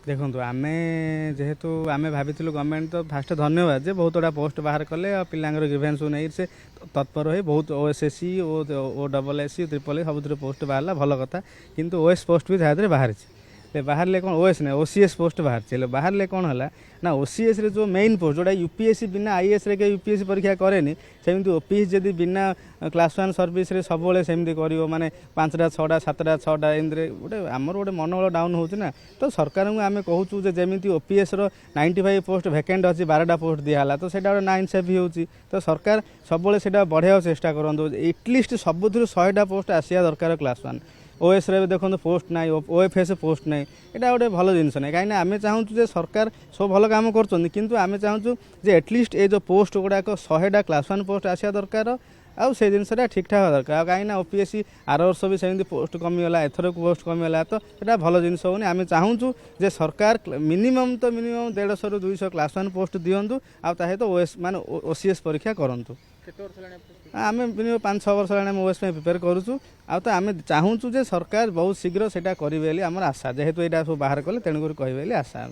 देखो आम जेहेतु आम भाई गवर्नमेंट तो फास्ट धन्यवाद जे बहुत गुड़ा पोस्ट बाहर कले पिलांर ग्रीवेन्स नहीं से तत्पर हो बहुत OSSC O double SC triple सब पोस्ट बाहर भल कथा किंतु ओएस पोस्ट भी जहाँ बाहर बाहर कौन ओएस ना ओसीएस पोस्ट बाहर बाहर कौन है ना ओसीएस रे जो मेन पोस्ट जोटा यूपीएससी बिना आईएएस रे यूपीएससी परीक्षा कैनि सेमती ओपीएस जदि बिना क्लास 1 सर्विस रे सब सेमती कर माने 5टा 6टा 7टा 6टा एमती गोटे आमर गोटे मनोबल डाउन होना तो सरकार को आम कहूँ जमी ओपीएस रो 95 पोस्ट भैकेंट अच्छी 12टा पोस्ट दिहला तो सेटा गोटे 9 सेफ होती तो सरकार सब बढ़िया चेष्टा करूँ एटलिस्ट सबुठ 100टा पोस्ट आसा दरकार क्लास 1 ओएस रे देखो पोस्ट ना ओएफएस पोस्ट ना यहाँ गोटे भल जिनस ना कहीं आम चाहूँ सरकार सब भल कम कर आम चाहूँ एटलिस्ट ये जो पोस्ट गुड़ाक 100टा क्लास 1 पोस्ट आसा दरकार आउ से जिनसा ठीक ठाक दरकार कहीं ओपीएससी आर वर्ष भी सेमती पोस्ट कमीगला एथर पोस्ट कमीगला तो यहाँ भल जिनस होनी आम चाहूँ जे सरकार मिनिमम तो मिनिमम 150 ରୁ 200 क्लास 1 पोस्ट दिंतु आए तो ओएस मान ओसीएस परीक्षा करूँ आम मिनिमम 5-6 वर्ष आम ओएस प्रिपेयर करूँ तो आम चाहूँ जे सरकार बहुत शीघ्र से करेंगे आम आशा जेहेतु यहाँ सब बाहर कले तेणुक कहे आशा।